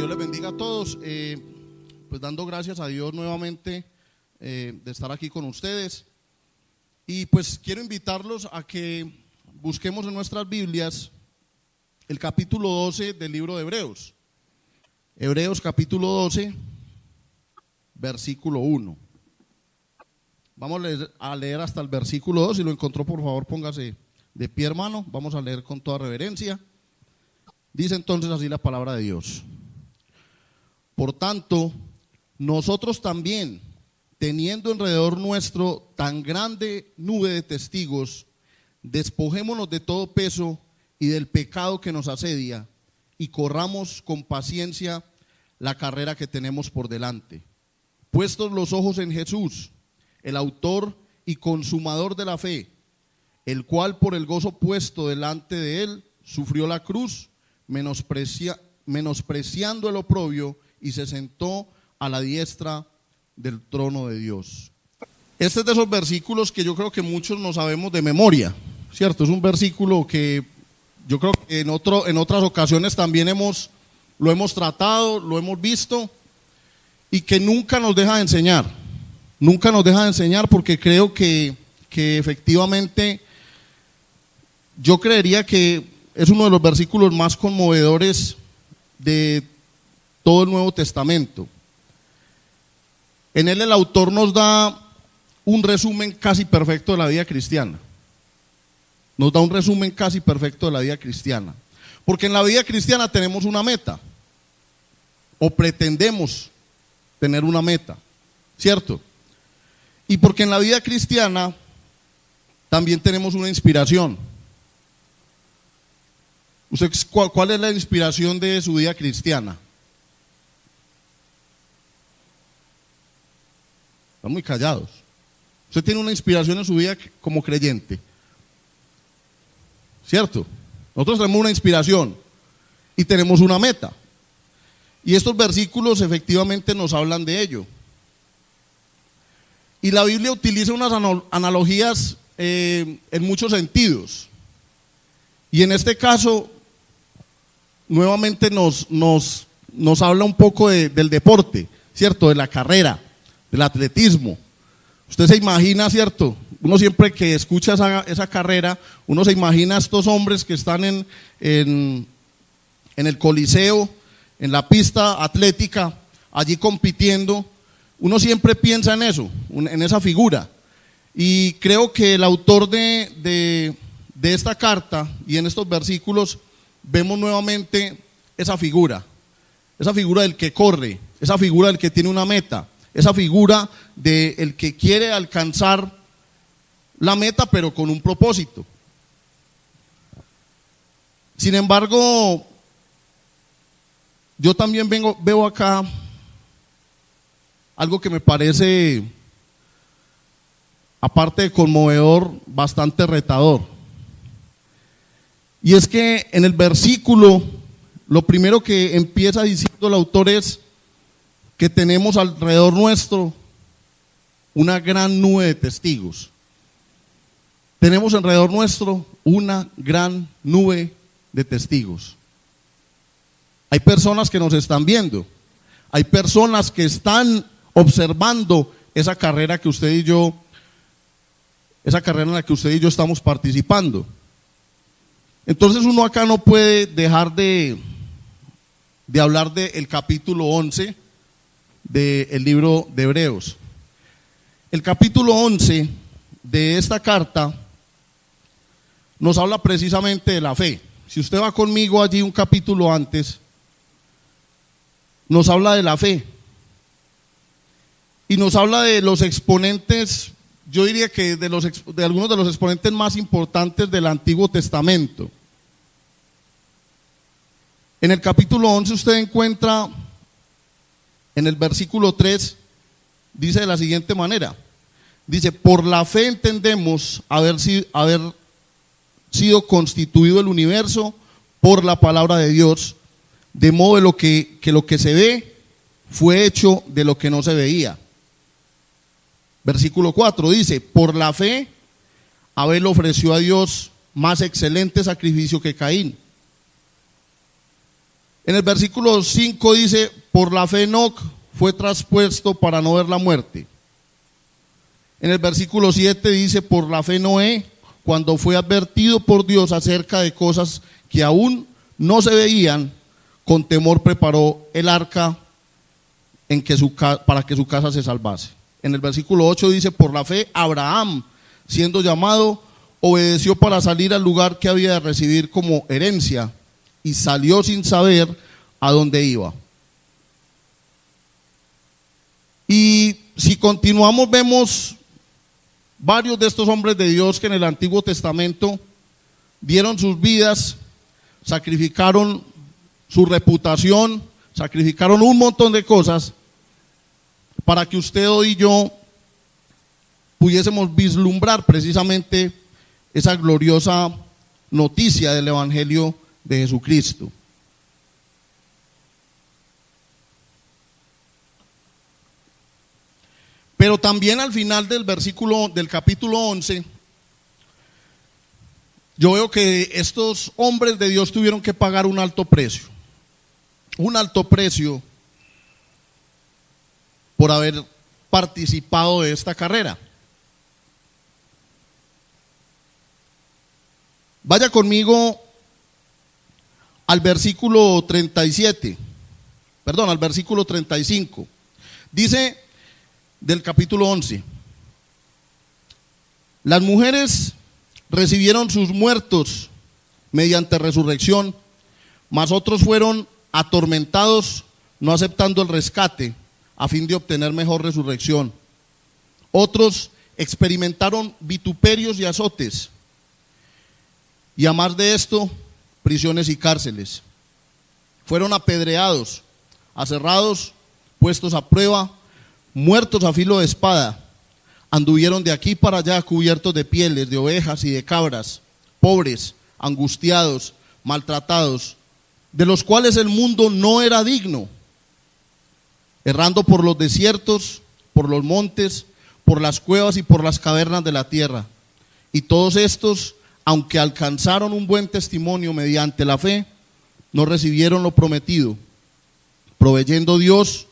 Dios les bendiga a todos. Pues dando gracias a Dios nuevamente de estar aquí con ustedes. Y pues quiero invitarlos a que busquemos en nuestras Biblias el capítulo 12 del libro de Hebreos. Hebreos capítulo 12, versículo 1. Vamos a leer hasta el versículo 2. Si lo encontró, por favor, póngase de pie, hermano. Vamos a leer con toda reverencia. Dice entonces así la palabra de Dios. Por tanto, nosotros también, teniendo alrededor nuestro tan grande nube de testigos, despojémonos de todo peso y del pecado que nos asedia, y corramos con paciencia la carrera que tenemos por delante. Puestos los ojos en Jesús, el autor y consumador de la fe, el cual por el gozo puesto delante de él sufrió la cruz, menospreciando el oprobio, y se sentó a la diestra del trono de Dios. Este es de esos versículos que yo creo que muchos no sabemos de memoria, ¿cierto? Es un versículo que yo creo que en otras ocasiones también lo hemos tratado, lo hemos visto, y que nunca nos deja de enseñar. Nunca nos deja de enseñar, porque creo que efectivamente yo creería que es uno de los versículos más conmovedores de todo el Nuevo Testamento. En él el autor nos da un resumen casi perfecto de la vida cristiana. Nos da un resumen casi perfecto de la vida cristiana. Porque en la vida cristiana tenemos una meta, o pretendemos tener una meta, ¿cierto? Y porque en la vida cristiana también tenemos una inspiración. ¿Usted cuál es la inspiración de su vida cristiana? Están muy callados. Usted tiene una inspiración en su vida como creyente, ¿cierto? Nosotros tenemos una inspiración y tenemos una meta. Y estos versículos efectivamente nos hablan de ello. Y la Biblia utiliza unas analogías en muchos sentidos. Y en este caso, nuevamente nos habla un poco del deporte, ¿cierto? De la carrera, del atletismo. Usted se imagina, ¿cierto? Uno siempre que escucha esa carrera, uno se imagina a estos hombres que están en el coliseo, en la pista atlética, allí compitiendo. Uno siempre piensa en eso, en esa figura. Y creo que el autor de esta carta y en estos versículos vemos nuevamente esa figura del que corre, esa figura del que tiene una meta, esa figura del que quiere alcanzar la meta, pero con un propósito. Sin embargo, yo también veo acá algo que me parece, aparte de conmovedor, bastante retador. Y es que en el versículo, lo primero que empieza diciendo el autor es que tenemos alrededor nuestro una gran nube de testigos. Tenemos alrededor nuestro una gran nube de testigos. Hay personas que nos están viendo, hay personas que están observando esa carrera que usted y yo, esa carrera en la que usted y yo estamos participando. Entonces uno acá no puede dejar de hablar del capítulo 11 del libro de Hebreos. El capítulo 11 de esta carta nos habla precisamente de la fe. Si usted va conmigo allí un capítulo antes, nos habla de la fe. Y nos habla de los exponentes, yo diría que de algunos de los exponentes más importantes del Antiguo Testamento. En el capítulo 11 usted encuentra, en el versículo 3, dice de la siguiente manera. Dice, por la fe entendemos haber sido constituido el universo por la palabra de Dios, de modo que lo que se ve fue hecho de lo que no se veía. Versículo 4 dice, por la fe Abel ofreció a Dios más excelente sacrificio que Caín. En el versículo 5 dice, por la fe Enoc fue traspuesto para no ver la muerte. En el versículo 7 dice, por la fe Noé, cuando fue advertido por Dios acerca de cosas que aún no se veían, con temor preparó el arca para que su casa se salvase. En el versículo 8 dice, por la fe Abraham, siendo llamado, obedeció para salir al lugar que había de recibir como herencia y salió sin saber a dónde iba. Y si continuamos vemos varios de estos hombres de Dios que en el Antiguo Testamento dieron sus vidas, sacrificaron su reputación, sacrificaron un montón de cosas para que usted hoy y yo pudiésemos vislumbrar precisamente esa gloriosa noticia del Evangelio de Jesucristo. Pero también al final del capítulo 11, yo veo que estos hombres de Dios tuvieron que pagar un alto precio por haber participado de esta carrera. Vaya conmigo al versículo 35. Dice del capítulo 11, las mujeres recibieron sus muertos mediante resurrección, mas otros fueron atormentados no aceptando el rescate a fin de obtener mejor resurrección. Otros experimentaron vituperios y azotes, y a más de esto, prisiones y cárceles. Fueron apedreados, aserrados, puestos a prueba, muertos a filo de espada. Anduvieron de aquí para allá cubiertos de pieles de ovejas y de cabras, pobres, angustiados, maltratados, de los cuales el mundo no era digno, errando por los desiertos, por los montes, por las cuevas y por las cavernas de la tierra. Y todos estos, aunque alcanzaron un buen testimonio mediante la fe, no recibieron lo prometido, proveyendo Dios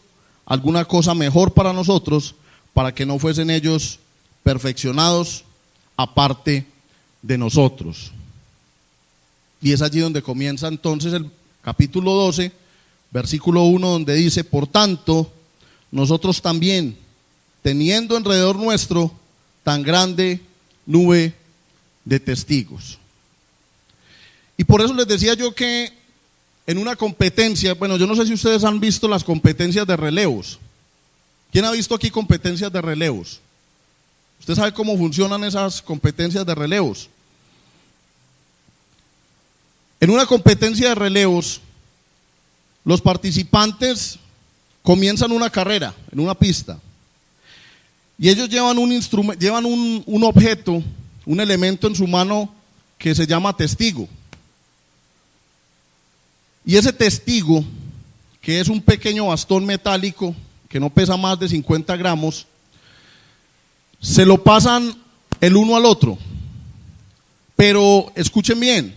alguna cosa mejor para nosotros, para que no fuesen ellos perfeccionados aparte de nosotros. Y es allí donde comienza entonces el capítulo 12, versículo 1, donde dice, por tanto, nosotros también, teniendo alrededor nuestro tan grande nube de testigos. Y por eso les decía yo que en una competencia, bueno, yo no sé si ustedes han visto las competencias de relevos. ¿Quién ha visto aquí competencias de relevos? ¿Usted sabe cómo funcionan esas competencias de relevos? En una competencia de relevos, los participantes comienzan una carrera en una pista y ellos llevan un instrumento, llevan un objeto, un elemento en su mano que se llama testigo. Y ese testigo, que es un pequeño bastón metálico que no pesa más de 50 gramos, se lo pasan el uno al otro. Pero escuchen bien,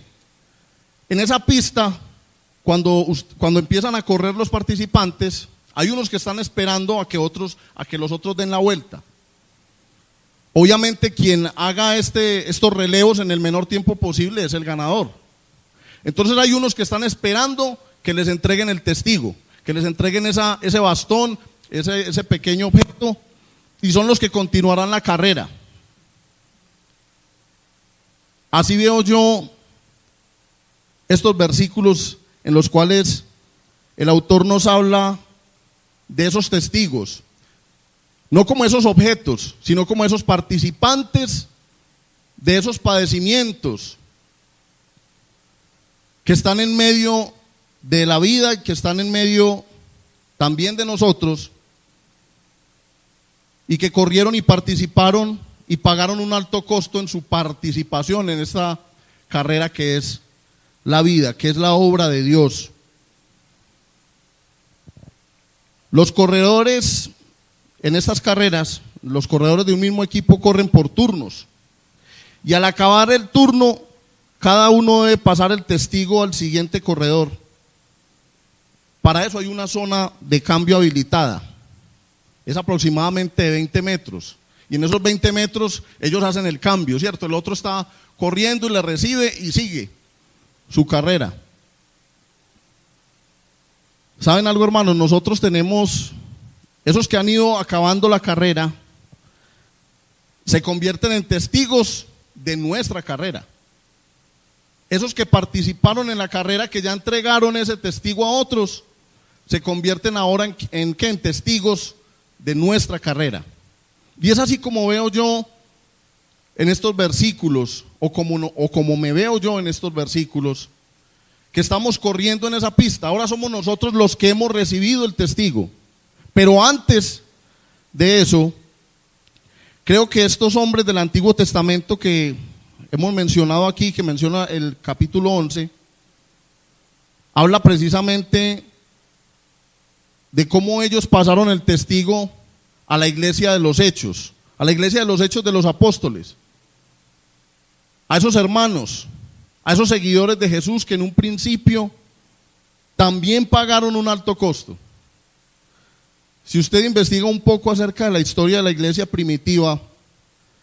en esa pista, cuando empiezan a correr los participantes, hay unos que están esperando a que los otros den la vuelta. Obviamente quien haga estos relevos en el menor tiempo posible es el ganador. Entonces hay unos que están esperando que les entreguen el testigo, que les entreguen ese bastón, ese pequeño objeto, y son los que continuarán la carrera. Así veo yo estos versículos en los cuales el autor nos habla de esos testigos, no como esos objetos, sino como esos participantes de esos padecimientos que están en medio de la vida y que están en medio también de nosotros, y que corrieron y participaron y pagaron un alto costo en su participación en esta carrera que es la vida, que es la obra de Dios. Los corredores en estas carreras, los corredores de un mismo equipo corren por turnos, y al acabar el turno, cada uno debe pasar el testigo al siguiente corredor. Para eso hay una zona de cambio habilitada. Es aproximadamente de 20 metros. Y en esos 20 metros ellos hacen el cambio, ¿cierto? El otro está corriendo y le recibe y sigue su carrera. ¿Saben algo, hermanos? Nosotros tenemos, esos que han ido acabando la carrera, se convierten en testigos de nuestra carrera. Esos que participaron en la carrera, que ya entregaron ese testigo a otros, se convierten ahora en testigos de nuestra carrera. Y es así como veo yo en estos versículos, o como me veo yo en estos versículos, que estamos corriendo en esa pista. Ahora somos nosotros los que hemos recibido el testigo. Pero antes de eso, creo que estos hombres del Antiguo Testamento que hemos mencionado aquí, que menciona el capítulo 11, habla precisamente de cómo ellos pasaron el testigo a la iglesia de los Hechos, a la iglesia de los Hechos de los Apóstoles, a esos hermanos, a esos seguidores de Jesús que en un principio también pagaron un alto costo. Si usted investiga un poco acerca de la historia de la iglesia primitiva,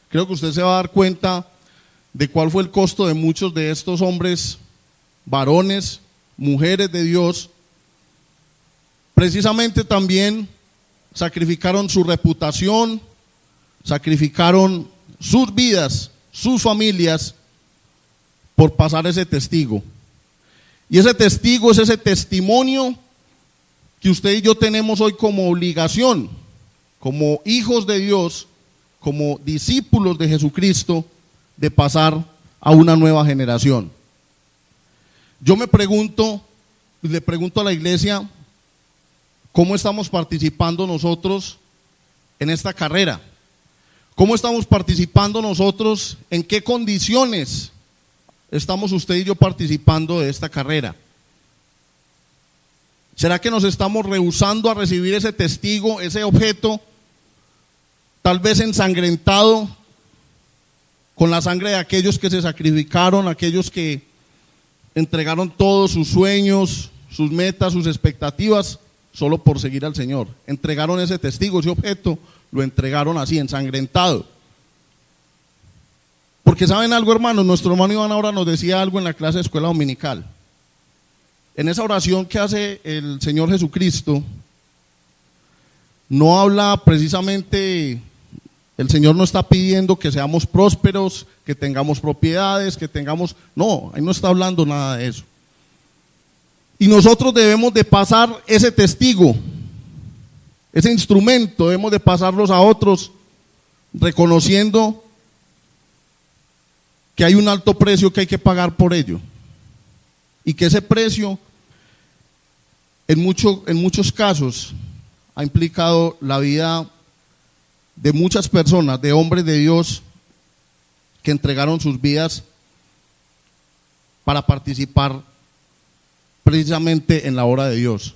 creo que usted se va a dar cuenta de cuál fue el costo de muchos de estos hombres, varones, mujeres de Dios. Precisamente también sacrificaron su reputación, sacrificaron sus vidas, sus familias, por pasar ese testigo. Y ese testigo es ese testimonio que usted y yo tenemos hoy como obligación, como hijos de Dios, como discípulos de Jesucristo, de pasar a una nueva generación. Yo me pregunto, le pregunto a la iglesia, ¿cómo estamos participando nosotros en esta carrera? ¿Cómo estamos participando nosotros? ¿En qué condiciones estamos usted y yo participando de esta carrera? ¿Será que nos estamos rehusando a recibir ese testigo, ese objeto, tal vez ensangrentado con la sangre de aquellos que se sacrificaron, aquellos que entregaron todos sus sueños, sus metas, sus expectativas, solo por seguir al Señor? Entregaron ese testigo, ese objeto, lo entregaron así, ensangrentado. Porque ¿saben algo, hermanos? Nuestro hermano Iván ahora nos decía algo en la clase de escuela dominical. En esa oración que hace el Señor Jesucristo, no habla precisamente, el Señor no está pidiendo que seamos prósperos, que tengamos propiedades, que tengamos, no, ahí no está hablando nada de eso. Y nosotros debemos de pasar ese testigo, ese instrumento, debemos de pasarlos a otros, reconociendo que hay un alto precio que hay que pagar por ello. Y que ese precio, en muchos casos, ha implicado la vida de muchas personas, de hombres de Dios, que entregaron sus vidas para participar precisamente en la obra de Dios.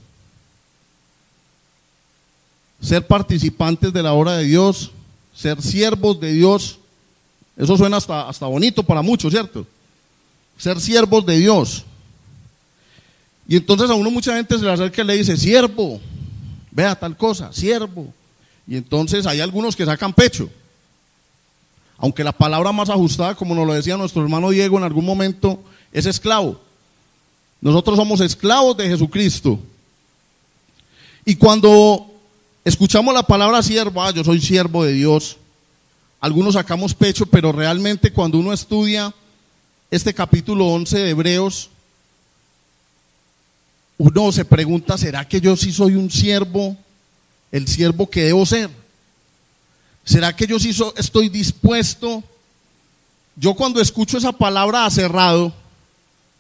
Ser participantes de la obra de Dios, ser siervos de Dios, eso suena hasta bonito para muchos, ¿cierto? Ser siervos de Dios. Y entonces a uno mucha gente se le acerca y le dice, siervo, vea tal cosa, siervo. Y entonces hay algunos que sacan pecho. Aunque la palabra más ajustada, como nos lo decía nuestro hermano Diego en algún momento, es esclavo. Nosotros somos esclavos de Jesucristo. Y cuando escuchamos la palabra siervo, yo soy siervo de Dios, algunos sacamos pecho, pero realmente cuando uno estudia este capítulo 11 de Hebreos, uno se pregunta, ¿será que yo sí soy un siervo, el siervo que debo ser? ¿Será que yo sí estoy dispuesto? Yo cuando escucho esa palabra aserrado,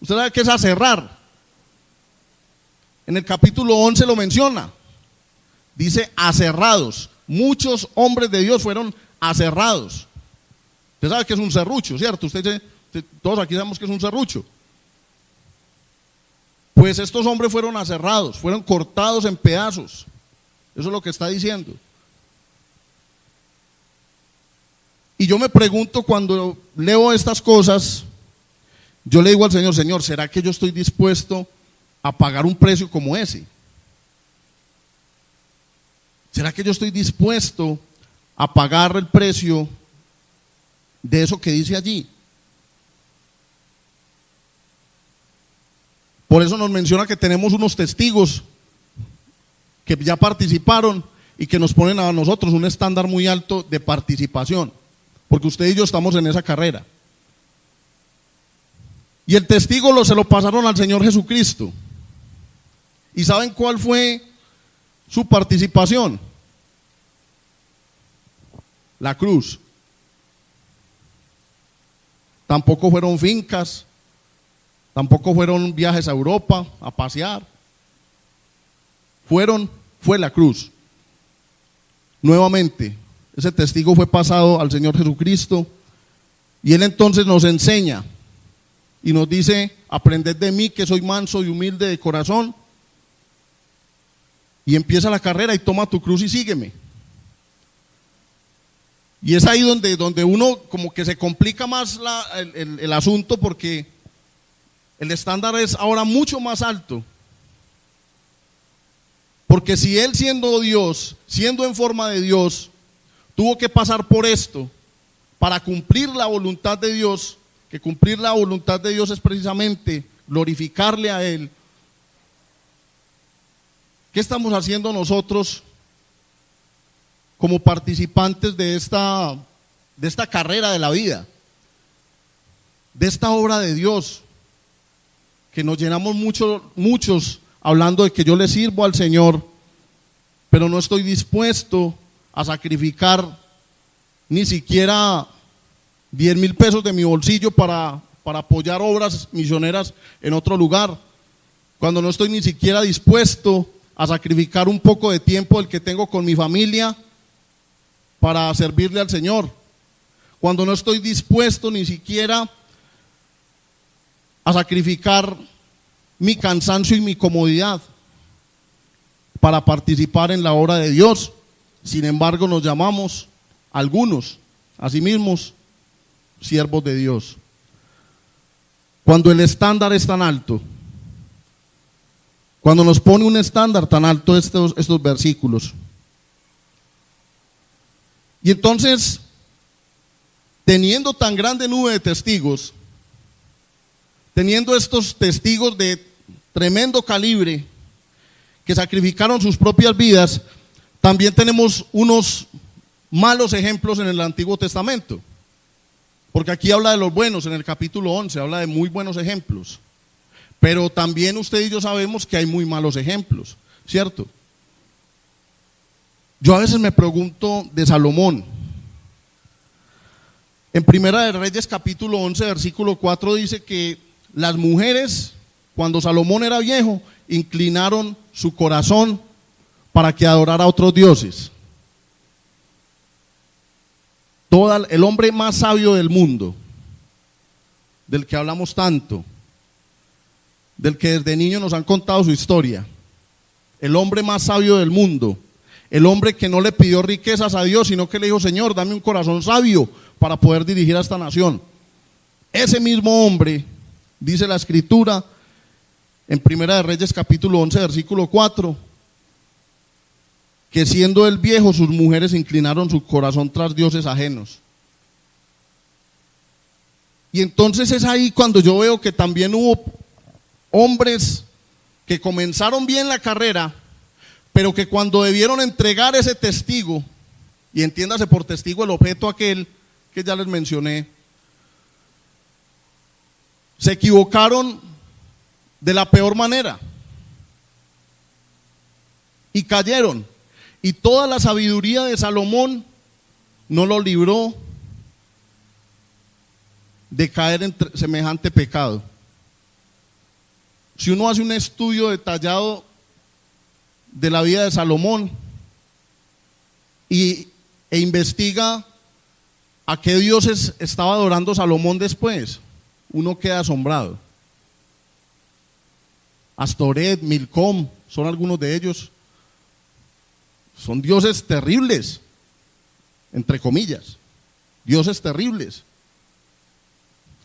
¿usted sabe qué es aserrar? En el capítulo 11 lo menciona, dice aserrados. Muchos hombres de Dios fueron aserrados. Usted sabe que es un serrucho, ¿cierto? Todos aquí sabemos que es un serrucho. Pues estos hombres fueron aserrados, fueron cortados en pedazos. Eso es lo que está diciendo. Y yo me pregunto cuando leo estas cosas, yo le digo al Señor, Señor, ¿será que yo estoy dispuesto a pagar un precio como ese? ¿Será que yo estoy dispuesto a pagar el precio de eso que dice allí? Por eso nos menciona que tenemos unos testigos que ya participaron y que nos ponen a nosotros un estándar muy alto de participación, porque usted y yo estamos en esa carrera. Y el testigo se lo pasaron al Señor Jesucristo. ¿Y saben cuál fue su participación? La cruz. Tampoco fueron fincas, tampoco fueron viajes a Europa a pasear. Fue la cruz. Nuevamente, ese testigo fue pasado al Señor Jesucristo y Él entonces nos enseña y nos dice: aprended de mí que soy manso y humilde de corazón. Y empieza la carrera y toma tu cruz y sígueme. Y es ahí donde uno como que se complica más el asunto, porque el estándar es ahora mucho más alto. Porque si Él, siendo Dios, siendo en forma de Dios, tuvo que pasar por esto para cumplir la voluntad de Dios, que cumplir la voluntad de Dios es precisamente glorificarle a Él, ¿qué estamos haciendo nosotros como participantes de esta carrera de la vida? De esta obra de Dios, que nos llenamos muchos hablando de que yo le sirvo al Señor, pero no estoy dispuesto a sacrificar ni siquiera 10,000 pesos de mi bolsillo para apoyar obras misioneras en otro lugar, cuando no estoy ni siquiera dispuesto a sacrificar un poco de tiempo del que tengo con mi familia para servirle al Señor, cuando no estoy dispuesto ni siquiera a sacrificar mi cansancio y mi comodidad para participar en la obra de Dios. Sin embargo, nos llamamos algunos a sí mismos siervos de Dios. Cuando el estándar es tan alto, cuando nos pone un estándar tan alto estos versículos. Y entonces, teniendo tan grande nube de testigos, teniendo estos testigos de tremendo calibre que sacrificaron sus propias vidas, también tenemos unos malos ejemplos en el Antiguo Testamento. Porque aquí habla de los buenos, en el capítulo 11 habla de muy buenos ejemplos. Pero también usted y yo sabemos que hay muy malos ejemplos, ¿cierto? Yo a veces me pregunto de Salomón. En Primera de Reyes capítulo 11 versículo 4 dice que las mujeres, cuando Salomón era viejo, inclinaron su corazón para que adorara a otros dioses. El hombre más sabio del mundo, del que hablamos tanto, del que desde niño nos han contado su historia, el hombre más sabio del mundo, el hombre que no le pidió riquezas a Dios, sino que le dijo: Señor, dame un corazón sabio para poder dirigir a esta nación. Ese mismo hombre, dice la Escritura en Primera de Reyes capítulo 11 versículo 4, que siendo él viejo, sus mujeres inclinaron su corazón tras dioses ajenos. Y entonces es ahí cuando yo veo que también hubo hombres que comenzaron bien la carrera, pero que cuando debieron entregar ese testigo, y entiéndase por testigo el objeto aquel que ya les mencioné, se equivocaron de la peor manera y cayeron, y toda la sabiduría de Salomón no lo libró de caer en semejante pecado. Si uno hace un estudio detallado de la vida de Salomón e investiga a qué dioses estaba adorando Salomón después, uno queda asombrado. Astoret, Milcom, son algunos de ellos. Son dioses terribles, entre comillas, dioses terribles.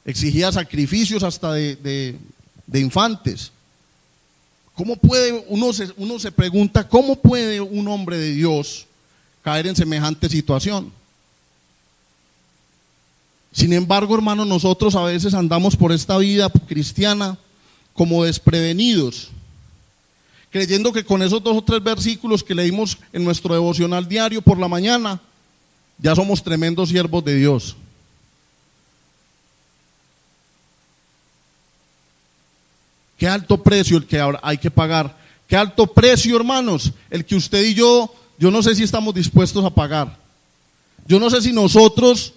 Exigía sacrificios hasta de infantes. ¿Cómo puede, uno se pregunta, cómo puede un hombre de Dios caer en semejante situación? Sin embargo, hermanos, nosotros a veces andamos por esta vida cristiana como desprevenidos, creyendo que con esos 2 o 3 versículos que leímos en nuestro devocional diario por la mañana, ya somos tremendos siervos de Dios. Qué alto precio el que hay que pagar. Qué alto precio, hermanos, el que usted y yo no sé si estamos dispuestos a pagar. Yo no sé si nosotros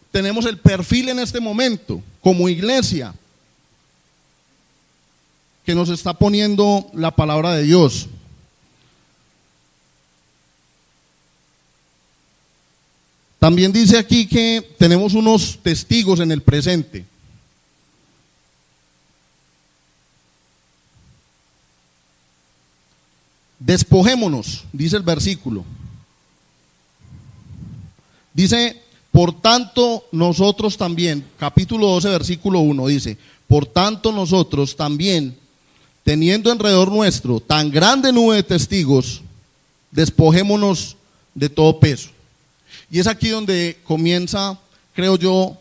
tenemos el perfil en este momento, como iglesia, que nos está poniendo la palabra de Dios. También dice aquí que tenemos unos testigos en el presente. Despojémonos, dice el versículo. Dice, por tanto nosotros también, capítulo 12, versículo 1, dice, por tanto nosotros también, teniendo alrededor nuestro tan grande nube de testigos, despojémonos de todo peso. Y es aquí donde comienza, creo yo,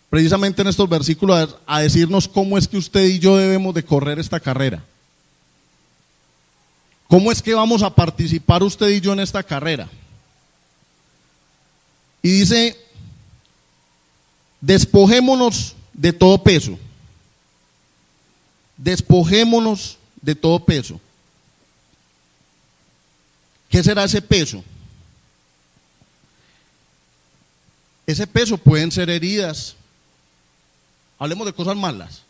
precisamente en estos versículos, a decirnos cómo es que usted y yo debemos de correr esta carrera. ¿Cómo es que vamos a participar usted y yo en esta carrera? Y dice, despojémonos de todo peso. Despojémonos de todo peso. ¿Qué será ese peso? Ese peso pueden ser heridas. Hablemos de cosas malas.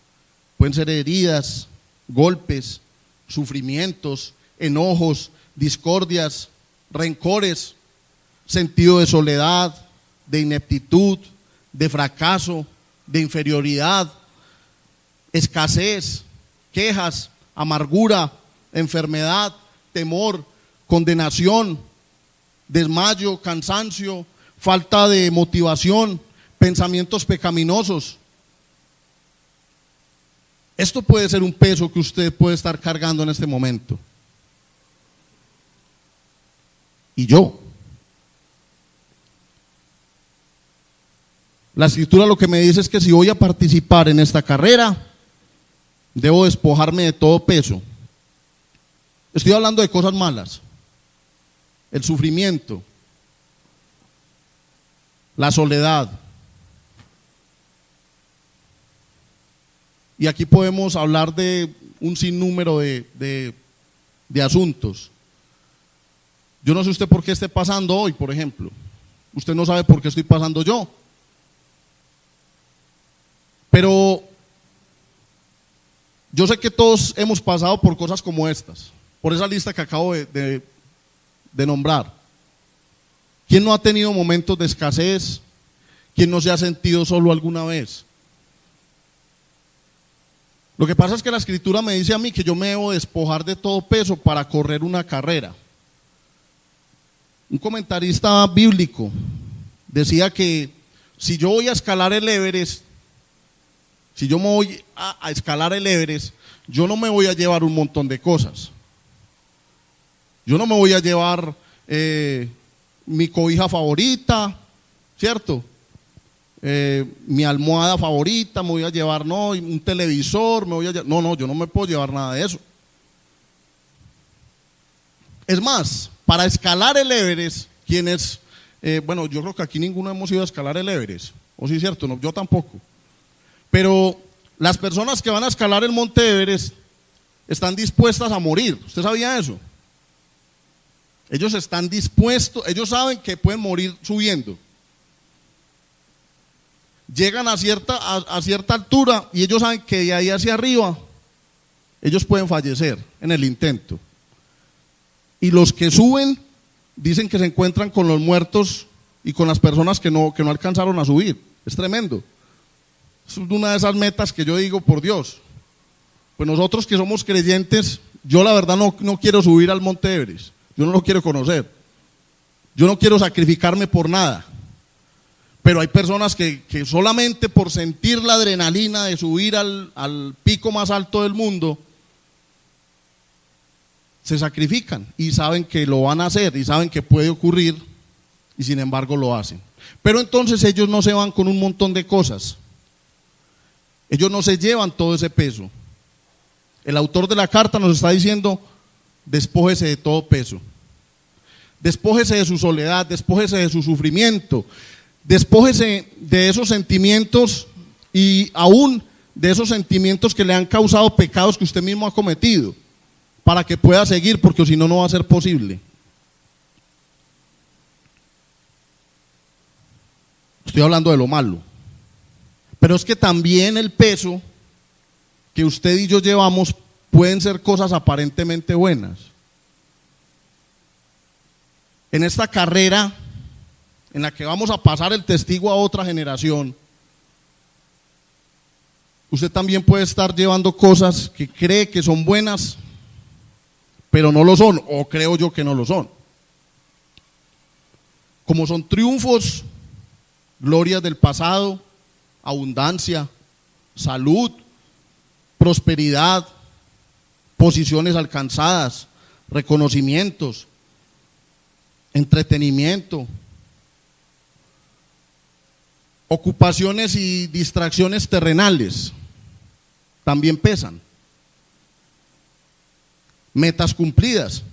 Pueden ser heridas, golpes, sufrimientos, enojos, discordias, rencores, sentido de soledad, de ineptitud, de fracaso, de inferioridad, escasez, quejas, amargura, enfermedad, temor, condenación, desmayo, cansancio, falta de motivación, pensamientos pecaminosos. Esto puede ser un peso que usted puede estar cargando en este momento. Y yo. La escritura lo que me dice es que si voy a participar en esta carrera, debo despojarme de todo peso. Estoy hablando de cosas malas, el sufrimiento, la soledad. Y aquí podemos hablar de un sinnúmero de asuntos. Yo no sé usted por qué esté pasando hoy, por ejemplo. Usted no sabe por qué estoy pasando yo. Pero yo sé que todos hemos pasado por cosas como estas, por esa lista que acabo de nombrar. ¿Quién no ha tenido momentos de escasez? ¿Quién no se ha sentido solo alguna vez? Lo que pasa es que la escritura me dice a mí que yo me debo despojar de todo peso para correr una carrera. Un comentarista bíblico decía que si yo voy a escalar el Everest, si yo me voy a escalar el Everest, yo no me voy a llevar un montón de cosas. Yo no me voy a llevar mi cobija favorita, ¿cierto? Mi almohada favorita, me voy a llevar, no, un televisor, no, yo no me puedo llevar nada de eso. Es más, para escalar el Everest, quienes, bueno, yo creo que aquí ninguno hemos ido a escalar el Everest, ¿o sí es cierto? No, yo tampoco. Pero las personas que van a escalar el monte Everest están dispuestas a morir. ¿Usted sabía eso? Ellos están dispuestos, ellos saben que pueden morir subiendo. Llegan a cierta altura y ellos saben que de ahí hacia arriba ellos pueden fallecer en el intento. Y los que suben dicen que se encuentran con los muertos y con las personas que no alcanzaron a subir. Es tremendo. Es una de esas metas que yo digo, por Dios. Pues nosotros que somos creyentes, yo la verdad no quiero subir al monte Everest. Yo no lo quiero conocer. Yo no quiero sacrificarme por nada. Pero hay personas que solamente por sentir la adrenalina de subir al pico más alto del mundo, se sacrifican y saben que lo van a hacer y saben que puede ocurrir y sin embargo lo hacen. Pero entonces ellos no se van con un montón de cosas. Ellos no se llevan todo ese peso. El autor de la carta nos está diciendo: despójese de todo peso. Despójese de su soledad, despójese de su sufrimiento, despójese de esos sentimientos y aún de esos sentimientos que le han causado pecados que usted mismo ha cometido, para que pueda seguir, porque si no, no va a ser posible. Estoy hablando de lo malo. Pero es que también el peso que usted y yo llevamos pueden ser cosas aparentemente buenas. En esta carrera en la que vamos a pasar el testigo a otra generación, usted también puede estar llevando cosas que cree que son buenas, pero no lo son, o creo yo que no lo son. Como son triunfos, glorias del pasado, abundancia, salud, prosperidad, posiciones alcanzadas, reconocimientos, entretenimiento, ocupaciones y distracciones terrenales, también pesan. Metas cumplidas.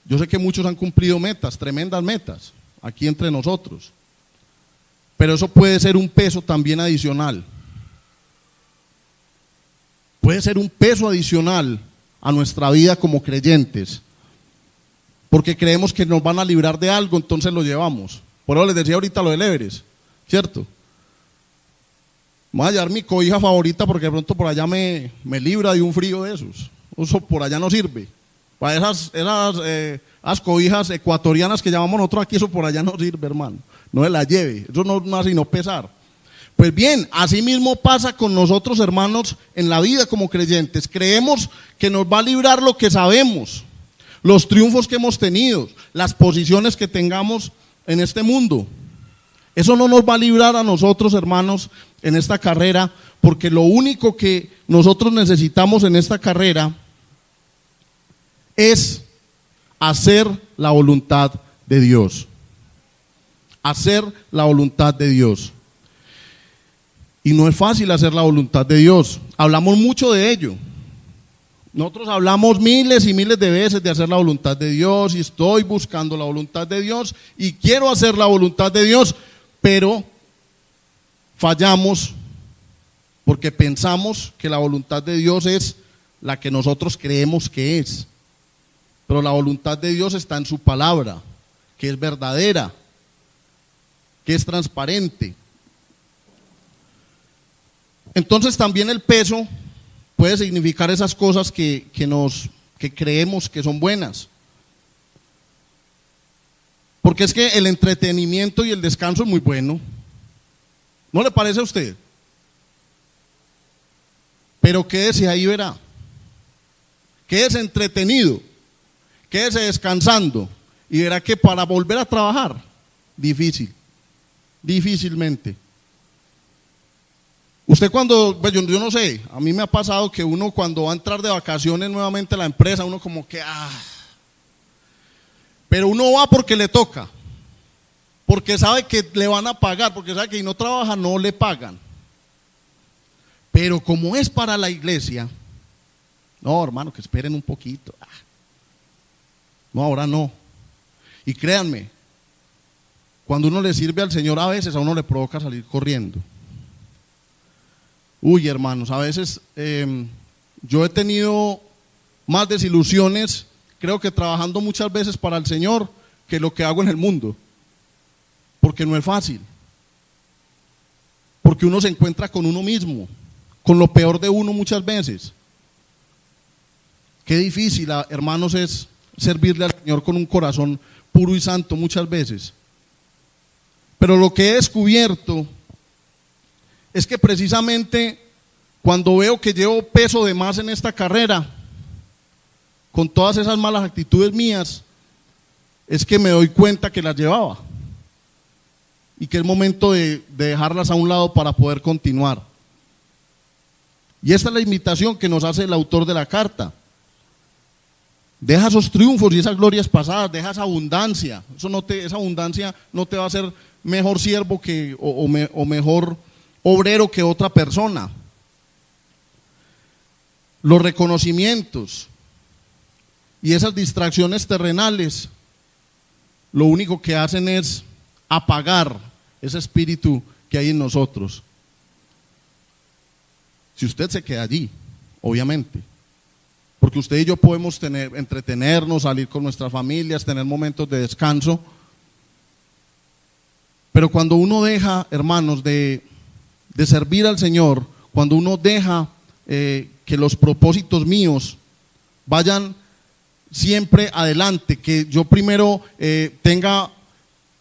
Yo sé que muchos han cumplido metas, tremendas metas, aquí entre nosotros. Pero eso puede ser un peso también adicional. Puede ser un peso adicional a nuestra vida como creyentes. Porque creemos que nos van a librar de algo, entonces lo llevamos. Por eso les decía ahorita lo del Everest, ¿cierto? Voy a hallar mi cobija favorita porque de pronto por allá me libra de un frío de esos. Eso por allá no sirve. Para esas cobijas ecuatorianas que llamamos nosotros aquí, eso por allá no sirve, hermano. No se la lleve, eso no hace sino pesar. Pues bien, así mismo pasa con nosotros, hermanos, en la vida como creyentes. Creemos que nos va a librar lo que sabemos, los triunfos que hemos tenido, las posiciones que tengamos en este mundo. Eso no nos va a librar a nosotros, hermanos, en esta carrera, porque lo único que nosotros necesitamos en esta carrera es hacer la voluntad de Dios. Hacer la voluntad de Dios. Y no es fácil hacer la voluntad de Dios. Hablamos mucho de ello. Nosotros hablamos miles y miles de veces de hacer la voluntad de Dios, y estoy buscando la voluntad de Dios y quiero hacer la voluntad de Dios, pero fallamos porque pensamos que la voluntad de Dios es la que nosotros creemos que es. Pero la voluntad de Dios está en su palabra, que es verdadera, que es transparente. Entonces también el peso puede significar esas cosas que creemos que son buenas. Porque es que el entretenimiento y el descanso es muy bueno. ¿No le parece a usted? Pero quédese ahí, verá. Quédese entretenido, quédese descansando y verá que para volver a trabajar, difícilmente. Usted cuando, pues yo no sé, a mí me ha pasado que uno cuando va a entrar de vacaciones nuevamente a la empresa, uno como que, pero uno va porque le toca, porque sabe que le van a pagar, porque sabe que si no trabaja no le pagan. Pero como es para la iglesia, no, hermano, que esperen un poquito. No, ahora no. Y créanme, cuando uno le sirve al Señor, a veces a uno le provoca salir corriendo. Uy, hermanos, a veces yo he tenido más desilusiones, creo que trabajando muchas veces para el Señor, que lo que hago en el mundo. Porque no es fácil. Porque uno se encuentra con uno mismo, con lo peor de uno muchas veces. Qué difícil, hermanos, es servirle al Señor con un corazón puro y santo muchas veces. Pero lo que he descubierto es que precisamente cuando veo que llevo peso de más en esta carrera, con todas esas malas actitudes mías, es que me doy cuenta que las llevaba y que es momento de dejarlas a un lado para poder continuar. Y esta es la invitación que nos hace el autor de la carta. Deja esos triunfos y esas glorias pasadas, deja esa abundancia. Esa abundancia no te va a hacer mejor siervo o mejor obrero que otra persona. Los reconocimientos y esas distracciones terrenales lo único que hacen es apagar ese espíritu que hay en nosotros. Si usted se queda allí, obviamente, porque usted y yo podemos entretenernos, salir con nuestras familias, tener momentos de descanso, pero cuando uno deja, hermanos, de servir al Señor, cuando uno deja que los propósitos míos vayan siempre adelante, que yo primero tenga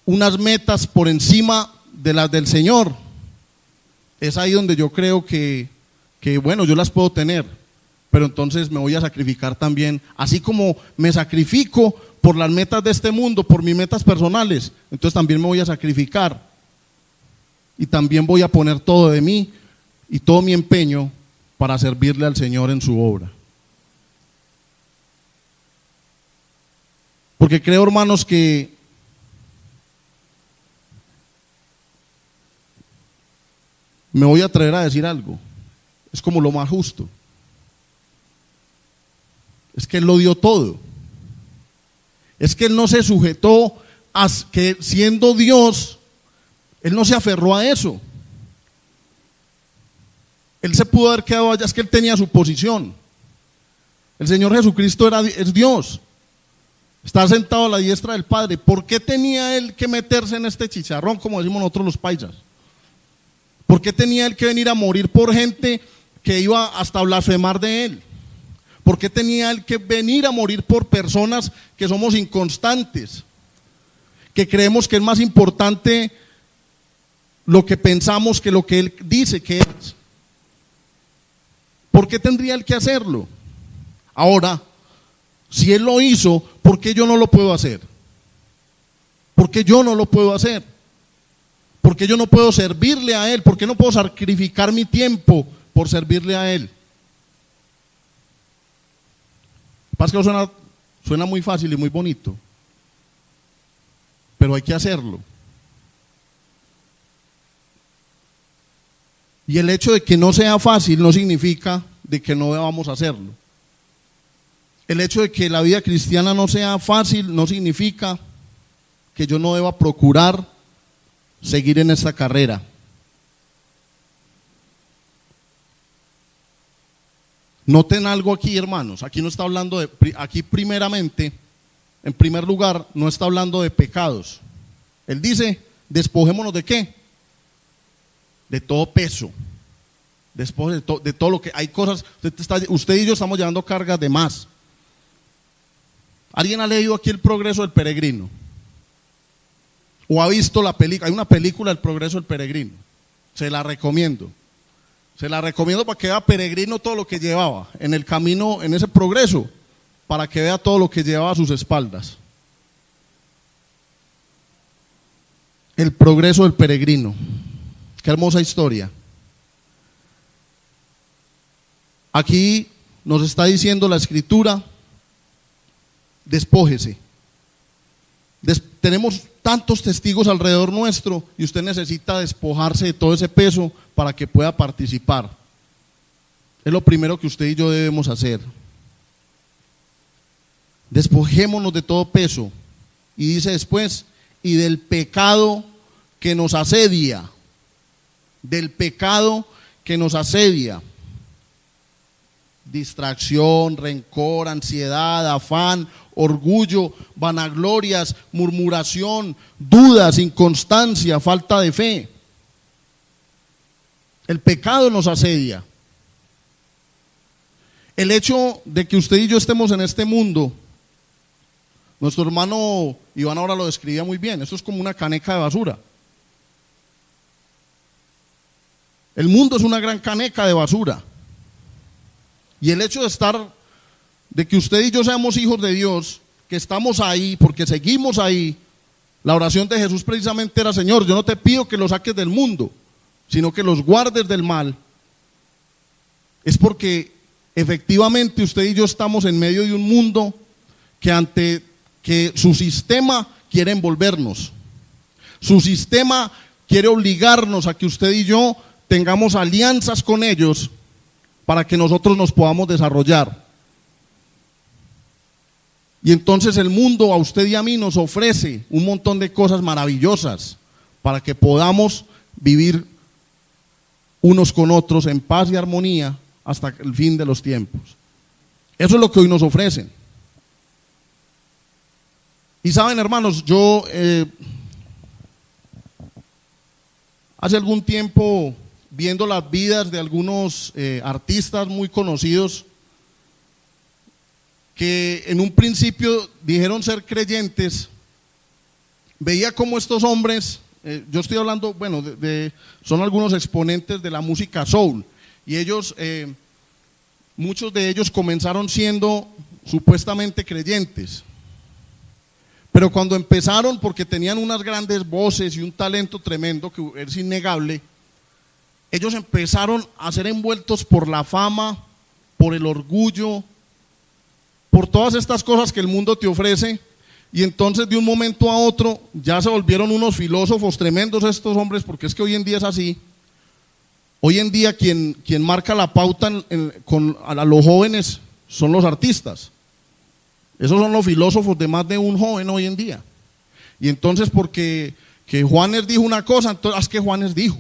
unas metas por encima de las del Señor, es ahí donde yo creo que bueno, yo las puedo tener, pero entonces me voy a sacrificar también, así como me sacrifico por las metas de este mundo, por mis metas personales, entonces también me voy a sacrificar y también voy a poner todo de mí y todo mi empeño para servirle al Señor en su obra. Porque creo, hermanos, que me voy a atrever a decir algo, es como lo más justo. Es que Él lo dio todo. Es que Él no se sujetó a que siendo Dios, Él no se aferró a eso. Él se pudo haber quedado allá, es que Él tenía su posición. El Señor Jesucristo es Dios. Está sentado a la diestra del Padre. ¿Por qué tenía Él que meterse en este chicharrón, como decimos nosotros los paisas? ¿Por qué tenía Él que venir a morir por gente que iba hasta blasfemar de Él? ¿Por qué tenía Él que venir a morir por personas que somos inconstantes? Que creemos que es más importante lo que pensamos que lo que Él dice que es. ¿Por qué tendría Él que hacerlo? Ahora, si Él lo hizo, ¿por qué yo no lo puedo hacer? ¿Por qué yo no lo puedo hacer? ¿Por qué yo no puedo servirle a Él? ¿Por qué no puedo sacrificar mi tiempo por servirle a Él? Pasa que suena muy fácil y muy bonito, pero hay que hacerlo. Y el hecho de que no sea fácil no significa de que no debamos hacerlo. El hecho de que la vida cristiana no sea fácil no significa que yo no deba procurar seguir en esta carrera. Noten algo aquí, hermanos. Aquí no está hablando aquí primeramente, en primer lugar, no está hablando de pecados. Él dice, despojémonos de ¿qué? De todo peso. Después de todo lo que hay cosas, usted y yo estamos llevando cargas de más. ¿Alguien ha leído aquí El Progreso del Peregrino? ¿O ha visto la película? Hay una película, El Progreso del Peregrino. Se la recomiendo. Se la recomiendo para que vea Peregrino todo lo que llevaba en el camino, en ese progreso, para que vea todo lo que llevaba a sus espaldas. El Progreso del Peregrino. Qué hermosa historia. Aquí nos está diciendo la Escritura, despójese. Tenemos tantos testigos alrededor nuestro y usted necesita despojarse de todo ese peso para que pueda participar. Es lo primero que usted y yo debemos hacer. Despojémonos de todo peso. Y dice después, y del pecado que nos asedia. Del pecado que nos asedia. Distracción, rencor, ansiedad, afán, orgullo, vanaglorias, murmuración, dudas, inconstancia, falta de fe. El pecado nos asedia. El hecho de que usted y yo estemos en este mundo, nuestro hermano Iván ahora lo describía muy bien, esto es como una caneca de basura. El mundo es una gran caneca de basura. Y el hecho de que usted y yo seamos hijos de Dios, que estamos ahí, porque seguimos ahí, la oración de Jesús precisamente era: Señor, yo no te pido que los saques del mundo, sino que los guardes del mal. Es porque efectivamente usted y yo estamos en medio de un mundo que su sistema quiere envolvernos. Su sistema quiere obligarnos a que usted y yo tengamos alianzas con ellos para que nosotros nos podamos desarrollar. Y entonces el mundo a usted y a mí nos ofrece un montón de cosas maravillosas para que podamos vivir unos con otros en paz y armonía hasta el fin de los tiempos. Eso es lo que hoy nos ofrecen. Y saben, hermanos, yo hace algún tiempo, viendo las vidas de algunos artistas muy conocidos, que en un principio dijeron ser creyentes, veía cómo estos hombres, yo estoy hablando, bueno, son algunos exponentes de la música soul, y ellos, muchos de ellos comenzaron siendo supuestamente creyentes, pero cuando empezaron, porque tenían unas grandes voces y un talento tremendo que es innegable, ellos empezaron a ser envueltos por la fama, por el orgullo, por todas estas cosas que el mundo te ofrece, y entonces de un momento a otro ya se volvieron unos filósofos tremendos estos hombres, porque es que hoy en día es así. Hoy en día quien marca la pauta a los jóvenes son los artistas. Esos son los filósofos de más de un joven hoy en día. Y entonces porque que Juanes dijo una cosa, entonces es que Juanes dijo.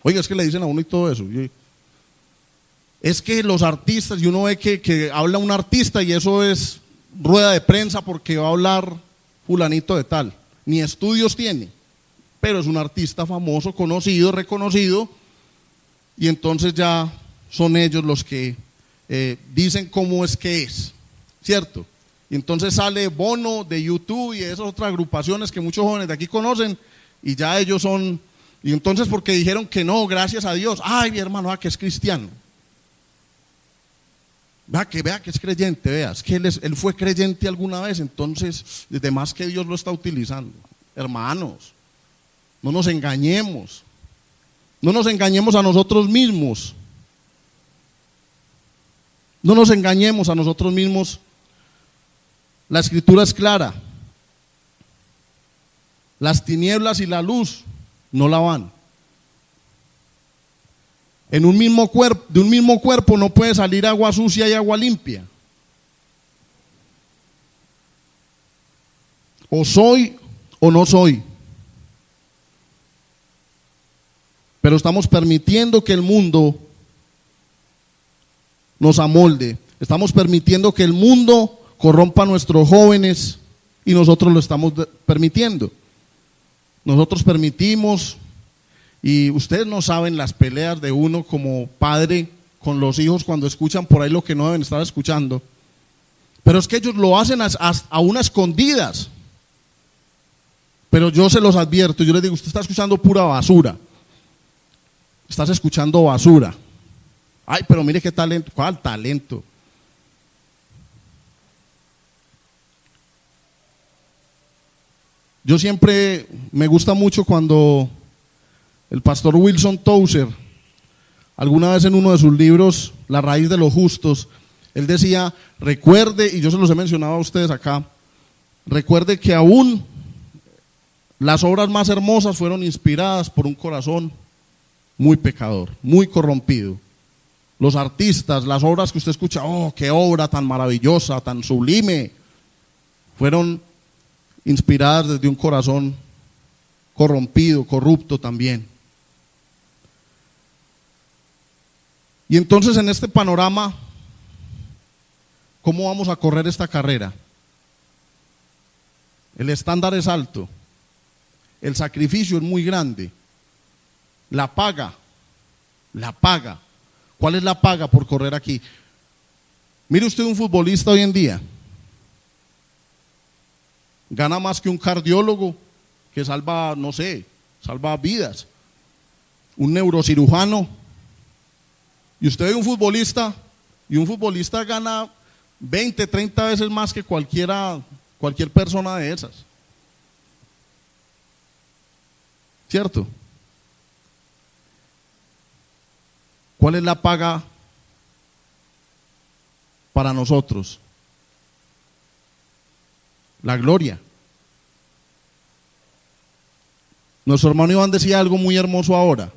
Oiga, es que le dicen a uno y todo eso. Es que los artistas, y uno ve que habla un artista y eso es rueda de prensa porque va a hablar fulanito de tal. Ni estudios tiene, pero es un artista famoso, conocido, reconocido, y entonces ya son ellos los que dicen cómo es que es, ¿cierto? Y entonces sale Bono de YouTube y esas otras agrupaciones que muchos jóvenes de aquí conocen, y ya ellos son, y entonces porque dijeron que no, gracias a Dios, ay mi hermano, que es cristiano. Vea que es creyente, vea, es que él fue creyente alguna vez, entonces, desde más que Dios lo está utilizando. Hermanos, no nos engañemos, no nos engañemos a nosotros mismos, no nos engañemos a nosotros mismos. La escritura es clara, las tinieblas y la luz no la van. En un mismo cuerpo, de un mismo cuerpo no puede salir agua sucia y agua limpia. O soy o no soy. Pero estamos permitiendo que el mundo nos amolde. Estamos permitiendo que el mundo corrompa a nuestros jóvenes y nosotros lo estamos permitiendo. Nosotros permitimos. Y ustedes no saben las peleas de uno como padre con los hijos cuando escuchan por ahí lo que no deben estar escuchando. Pero es que ellos lo hacen a unas escondidas. Pero yo se los advierto, yo les digo, usted está escuchando pura basura. Estás escuchando basura. Ay, pero mire qué talento. ¿Cuál talento? Yo siempre me gusta mucho cuando el pastor Wilson Tozer, alguna vez en uno de sus libros, La raíz de los justos, él decía, recuerde, y yo se los he mencionado a ustedes acá, recuerde que aún las obras más hermosas fueron inspiradas por un corazón muy pecador, muy corrompido. Los artistas, las obras que usted escucha, oh, qué obra tan maravillosa, tan sublime, fueron inspiradas desde un corazón corrompido, corrupto también. Y entonces en este panorama, ¿cómo vamos a correr esta carrera? El estándar es alto, el sacrificio es muy grande, la paga, ¿cuál es la paga por correr aquí? Mire usted un futbolista hoy en día, gana más que un cardiólogo que salva, no sé, salva vidas, un neurocirujano. Y usted ve un futbolista, y un futbolista gana 20, 30 veces más que cualquier persona de esas. ¿Cierto? ¿Cuál es la paga para nosotros? la gloria. Nuestro hermano Iván decía algo muy hermoso ahora.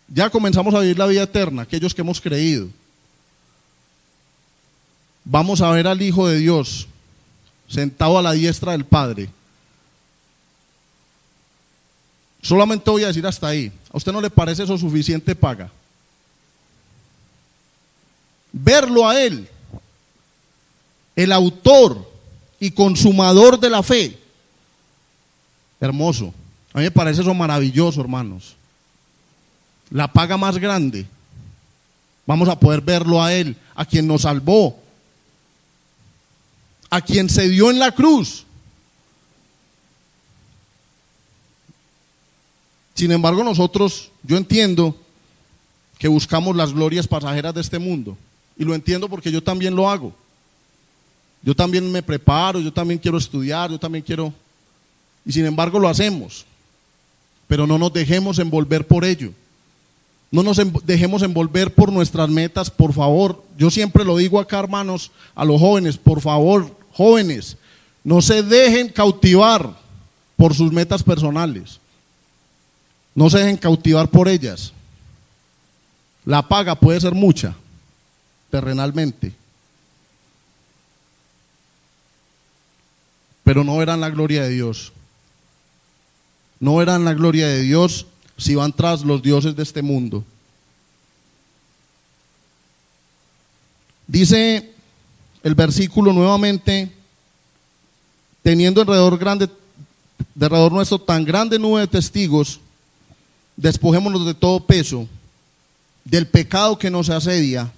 Ya comenzamos a vivir la vida eterna, aquellos que hemos creído. Vamos a ver al Hijo de Dios sentado a la diestra del Padre. Solamente voy a decir hasta ahí. ¿A usted no le parece eso suficiente paga? Verlo a Él, el autor y consumador de la fe. Hermoso. A mí me parece eso maravilloso, hermanos. La paga más grande. Vamos a poder verlo a Él, a quien nos salvó, a quien se dio en la cruz. Sin embargo, nosotros, yo entiendo que buscamos las glorias pasajeras de este mundo. Y lo entiendo porque yo también lo hago. Yo también me preparo, yo también quiero estudiar, yo también quiero... Y sin embargo lo hacemos. Pero no nos dejemos envolver por ello. No nos dejemos envolver por nuestras metas, por favor. Yo siempre lo digo acá, hermanos, a los jóvenes, por favor, jóvenes, no se dejen cautivar por sus metas personales. No se dejen cautivar por ellas. La paga puede ser mucha, terrenalmente, pero no verán la gloria de Dios. No verán la gloria de Dios si van tras los dioses de este mundo. Dice el versículo nuevamente: teniendo alrededor nuestro tan grande nube de testigos, despojémonos de todo peso, del pecado que nos asedia,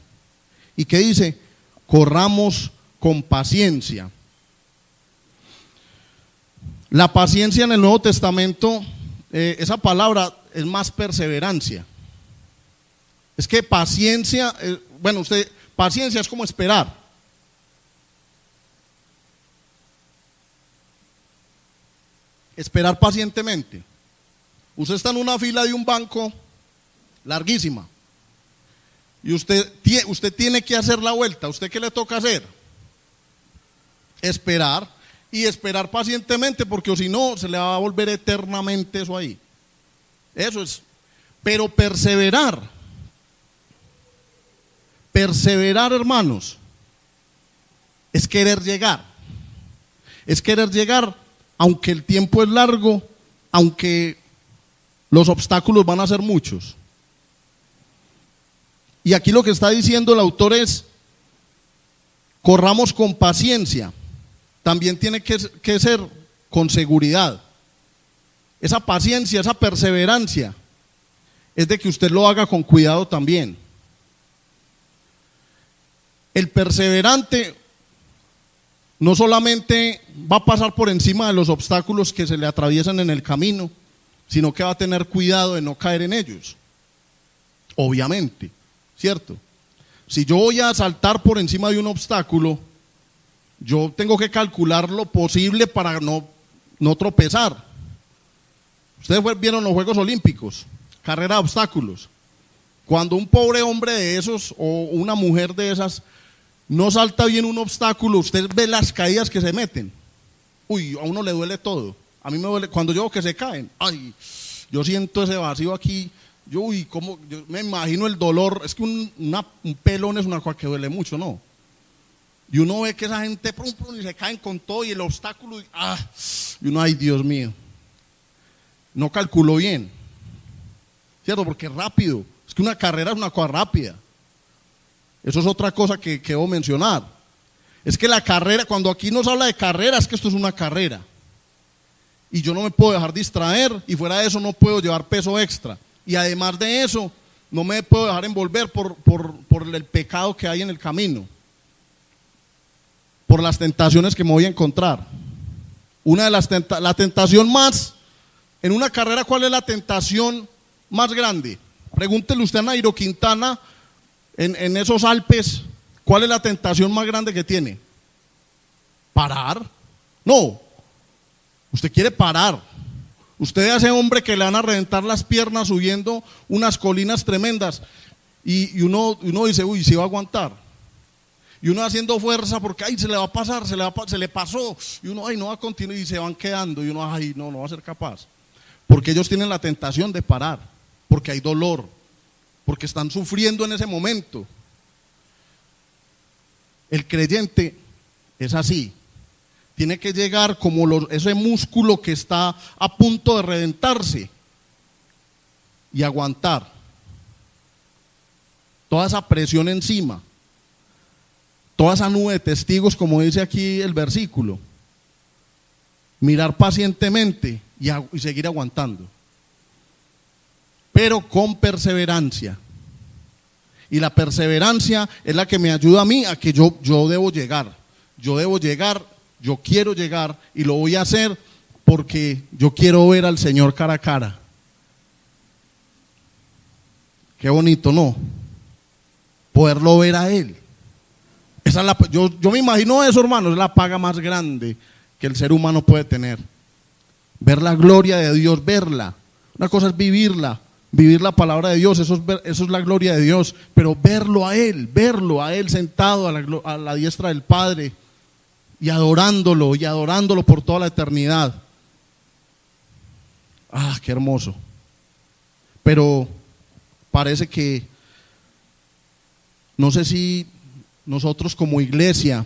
y que dice, corramos con paciencia. La paciencia en el Nuevo Testamento, esa palabra es más perseverancia. Es que paciencia, paciencia es como esperar. Esperar pacientemente. Usted está en una fila de un banco larguísima y usted tiene que hacer la vuelta. ¿Usted qué le toca hacer? Esperar, y esperar pacientemente, porque o si no se le va a volver eternamente eso ahí. Eso es. Pero perseverar, hermanos, es querer llegar. Es querer llegar, aunque el tiempo es largo, aunque los obstáculos van a ser muchos. Y aquí lo que está diciendo el autor es: corramos con paciencia. También tiene que ser con seguridad. Esa paciencia, esa perseverancia, es de que usted lo haga con cuidado también. El perseverante no solamente va a pasar por encima de los obstáculos que se le atraviesan en el camino, sino que va a tener cuidado de no caer en ellos. Obviamente, ¿cierto? Si yo voy a saltar por encima de un obstáculo, yo tengo que calcular lo posible para no tropezar. Ustedes vieron los Juegos Olímpicos, carrera de obstáculos. Cuando un pobre hombre de esos o una mujer de esas no salta bien un obstáculo, usted ve las caídas que se meten. Uy, a uno le duele todo. A mí me duele cuando yo veo que se caen. Ay, yo siento ese vacío aquí. Yo me imagino el dolor. Es que un pelón es una cosa que duele mucho, ¿no? Y uno ve que esa gente y se caen con todo y el obstáculo. Y uno, ay, Dios mío. No calculó bien. ¿Cierto? Porque es rápido. Es que una carrera es una cosa rápida. Eso es otra cosa que debo mencionar. Es que la carrera, cuando aquí nos habla de carrera, es que esto es una carrera. Y yo no me puedo dejar distraer, y fuera de eso no puedo llevar peso extra. Y además de eso, no me puedo dejar envolver por el pecado que hay en el camino, por las tentaciones que me voy a encontrar. La tentación más, en una carrera, ¿cuál es la tentación más grande? Pregúntele usted a Nairo Quintana, en esos Alpes, ¿cuál es la tentación más grande que tiene? ¿Parar? No, usted quiere parar. Usted es ese hombre que le van a reventar las piernas subiendo unas colinas tremendas y uno dice, uy, ¿sí va a aguantar? Y uno haciendo fuerza porque, ay, se le va a pasar, se le pasó. Y uno, ay, no va a continuar y se van quedando. Y uno, ay, no va a ser capaz. Porque ellos tienen la tentación de parar, porque hay dolor, porque están sufriendo en ese momento. El creyente es así. Tiene que llegar como ese músculo que está a punto de reventarse y aguantar toda esa presión encima, toda esa nube de testigos, como dice aquí el versículo. Mirar pacientemente y seguir aguantando, pero con perseverancia. Y la perseverancia es la que me ayuda a mí a que yo debo llegar, yo quiero llegar y lo voy a hacer porque yo quiero ver al Señor cara a cara. Qué bonito, ¿no? Poderlo ver a Él. Esa es yo me imagino eso, hermanos, es la paga más grande que el ser humano puede tener. Ver la gloria de Dios, verla. Una cosa es vivirla, vivir la palabra de Dios, eso es la gloria de Dios, pero verlo a Él sentado a la diestra del Padre y adorándolo por toda la eternidad. Ah, qué hermoso. Pero parece que, no sé si nosotros como iglesia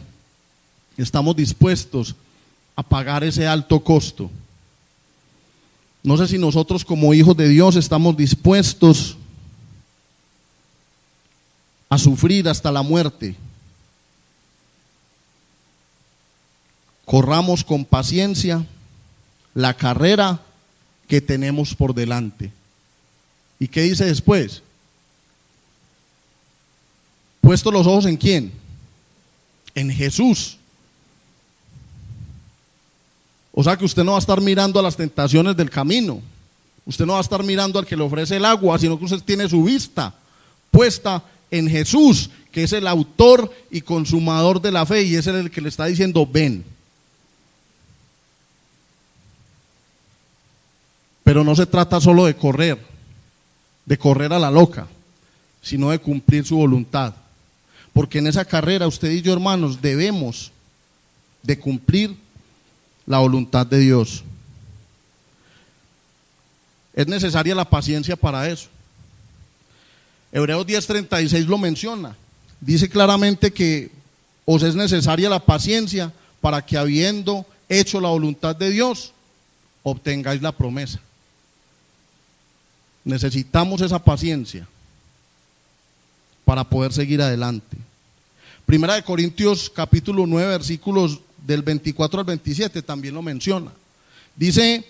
estamos dispuestos a pagar ese alto costo. No sé si nosotros como hijos de Dios estamos dispuestos a sufrir hasta la muerte. Corramos con paciencia la carrera que tenemos por delante. ¿Y qué dice después? Puesto los ojos ¿en quién? En Jesús. O sea que usted no va a estar mirando a las tentaciones del camino. Usted no va a estar mirando al que le ofrece el agua, sino que usted tiene su vista puesta en Jesús, que es el autor y consumador de la fe, y es el que le está diciendo, ven. Pero no se trata solo de correr a la loca, sino de cumplir su voluntad. Porque en esa carrera usted y yo, hermanos, debemos de cumplir la voluntad de Dios. Es necesaria la paciencia para eso. Hebreos 10:36 lo menciona. Dice claramente que os es necesaria la paciencia para que, habiendo hecho la voluntad de Dios, obtengáis la promesa. Necesitamos esa paciencia para poder seguir adelante. Primera de Corintios capítulo 9 versículos del 24 al 27 también lo menciona. Dice,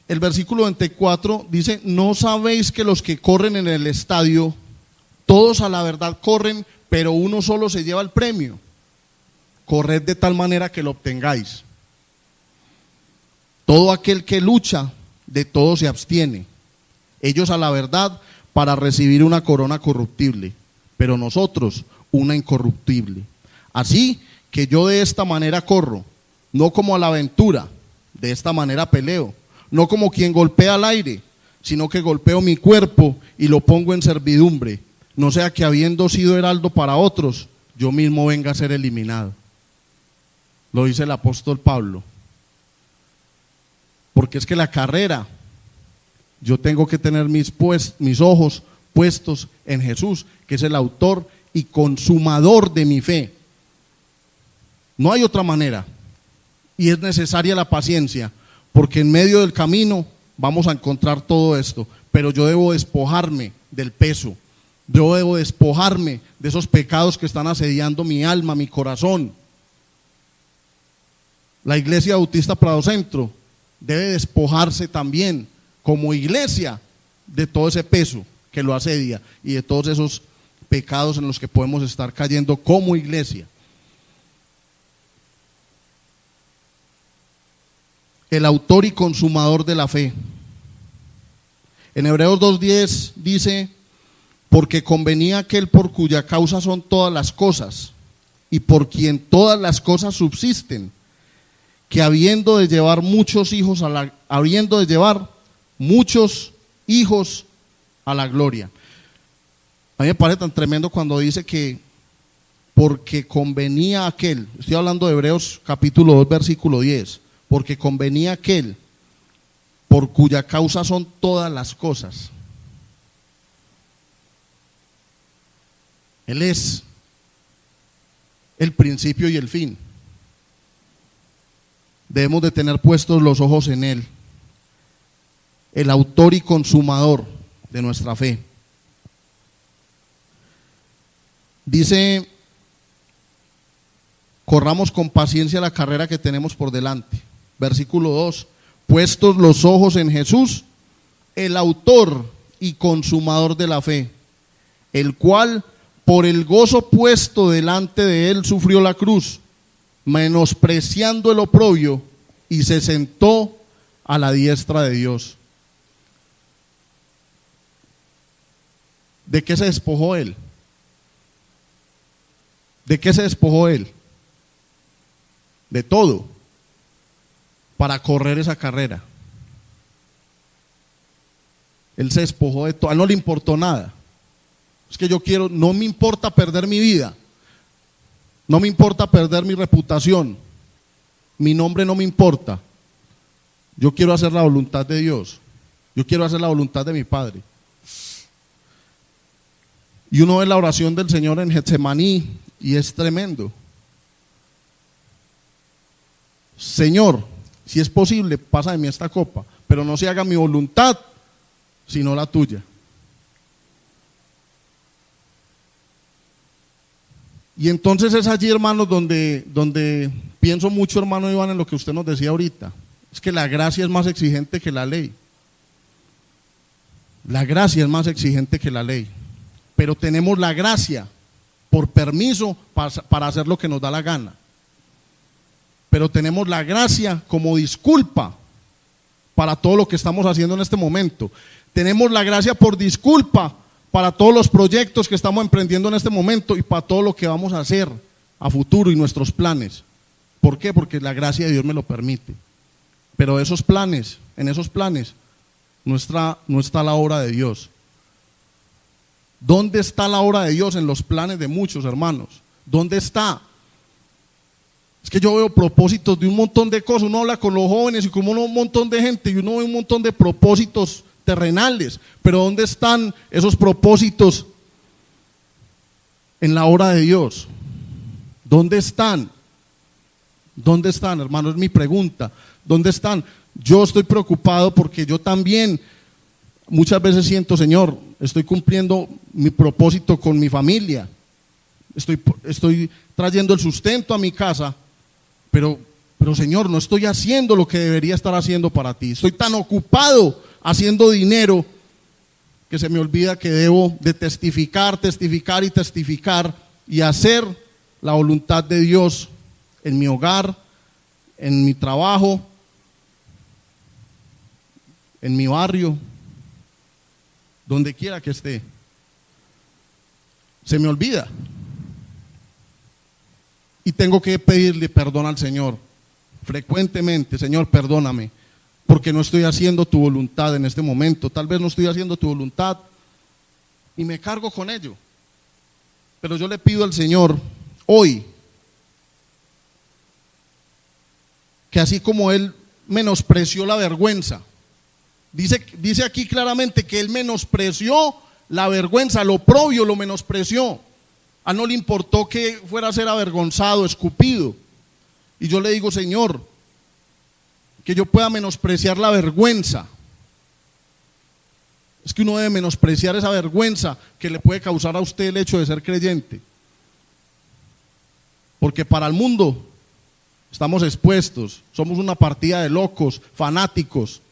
el versículo 24 dice, ¿no sabéis que los que corren en el estadio, todos a la verdad corren, pero uno solo se lleva el premio? Corred de tal manera que lo obtengáis. Todo aquel que lucha, de todo se abstiene. Ellos a la verdad para recibir una corona corruptible, pero nosotros una incorruptible. Así que yo de esta manera corro, no como a la aventura, de esta manera peleo, no como quien golpea al aire, sino que golpeo mi cuerpo y lo pongo en servidumbre, no sea que habiendo sido heraldo para otros, yo mismo venga a ser eliminado. Lo dice el apóstol Pablo. Porque es que la carrera, yo tengo que tener mis ojos puestos en Jesús, que es el autor y consumador de mi fe. No hay otra manera. Y es necesaria la paciencia, porque en medio del camino vamos a encontrar todo esto. Pero yo debo despojarme del peso. Yo debo despojarme de esos pecados que están asediando mi alma, mi corazón. La Iglesia Bautista Prado Centro debe despojarse también como iglesia de todo ese peso que lo asedia y de todos esos pecados en los que podemos estar cayendo como iglesia. El autor y consumador de la fe. En Hebreos 2:10 dice, porque convenía aquel por cuya causa son todas las cosas y por quien todas las cosas subsisten, que habiendo de llevar muchos hijos a la gloria. A mí me parece tan tremendo cuando dice que porque convenía aquel, estoy hablando de Hebreos capítulo 2 versículo 10, porque convenía aquel por cuya causa son todas las cosas. Él es el principio y el fin. Debemos de tener puestos los ojos en Él, el autor y consumador de nuestra fe. Dice, corramos con paciencia la carrera que tenemos por delante. Versículo 2, puestos los ojos en Jesús, el autor y consumador de la fe, el cual por el gozo puesto delante de él sufrió la cruz, menospreciando el oprobio, y se sentó a la diestra de Dios. ¿De qué se despojó él? ¿De qué se despojó él? De todo, para correr esa carrera. Él se despojó de todo, a él no le importó nada. Es que yo quiero, no me importa perder mi vida, no me importa perder mi reputación, mi nombre no me importa. Yo quiero hacer la voluntad de Dios, yo quiero hacer la voluntad de mi Padre. Y uno ve la oración del Señor en Getsemaní y es tremendo. Señor, si es posible, pasa de mí esta copa, pero no se haga mi voluntad, sino la tuya. Y entonces es allí, hermanos, donde pienso mucho, hermano Iván, en lo que usted nos decía ahorita. Es que la gracia es más exigente que la ley. La gracia es más exigente que la ley. Pero tenemos la gracia por permiso para hacer lo que nos da la gana. Pero tenemos la gracia como disculpa para todo lo que estamos haciendo en este momento. Tenemos la gracia por disculpa para todos los proyectos que estamos emprendiendo en este momento y para todo lo que vamos a hacer a futuro y nuestros planes. ¿Por qué? Porque la gracia de Dios me lo permite. Pero esos planes, en esos planes no está la obra de Dios. ¿Dónde está la obra de Dios en los planes de muchos hermanos? ¿Dónde está? Es que yo veo propósitos de un montón de cosas. Uno habla con los jóvenes y con un montón de gente y uno ve un montón de propósitos terrenales, pero ¿dónde están esos propósitos en la obra de Dios? ¿Dónde están? ¿Dónde están, hermano? Es mi pregunta. ¿Dónde están? Yo estoy preocupado porque yo también muchas veces siento, Señor, estoy cumpliendo mi propósito con mi familia, estoy trayendo el sustento a mi casa, pero Señor, no estoy haciendo lo que debería estar haciendo para ti. Estoy tan ocupado haciendo dinero que se me olvida que debo de testificar y hacer la voluntad de Dios en mi hogar, en mi trabajo, en mi barrio, donde quiera que esté. Se me olvida. Y tengo que pedirle perdón al Señor frecuentemente. Señor, perdóname, porque no estoy haciendo tu voluntad en este momento. Tal vez no estoy haciendo tu voluntad y me cargo con ello. Pero yo le pido al Señor hoy que así como Él menospreció la vergüenza, dice aquí claramente que Él menospreció la vergüenza, lo oprobio lo menospreció. A Él no le importó que fuera a ser avergonzado, escupido. Y yo le digo, Señor, que yo pueda menospreciar la vergüenza. Es que uno debe menospreciar esa vergüenza que le puede causar a usted el hecho de ser creyente. Porque para el mundo estamos expuestos, somos una partida de locos, fanáticos,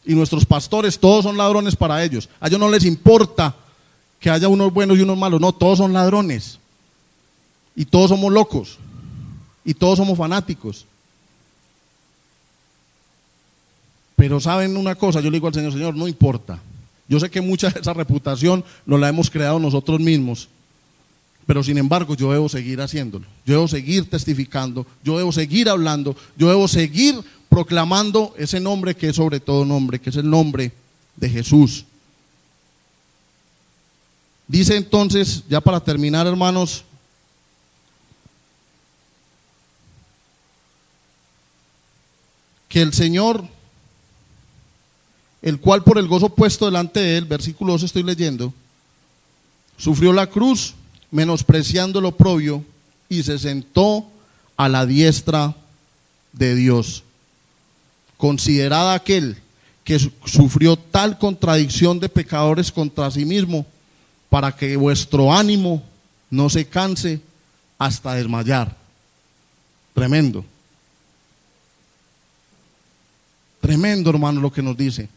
y nuestros pastores todos son ladrones para ellos. A ellos no les importa que haya unos buenos y unos malos, no, todos son ladrones. Y todos somos locos, y todos somos fanáticos. Pero saben una cosa, yo le digo al Señor, Señor, no importa. Yo sé que mucha de esa reputación nos la hemos creado nosotros mismos, pero sin embargo yo debo seguir haciéndolo, yo debo seguir testificando, yo debo seguir hablando, yo debo seguir proclamando ese nombre que es sobre todo nombre, que es el nombre de Jesús. Dice entonces, ya para terminar, hermanos, que el Señor, el cual por el gozo puesto delante de él, versículo 2 estoy leyendo, sufrió la cruz, menospreciando el oprobio, y se sentó a la diestra de Dios. Considerad aquel que sufrió tal contradicción de pecadores contra sí mismo, para que vuestro ánimo no se canse hasta desmayar. Tremendo. Tremendo, hermano, lo que nos dice.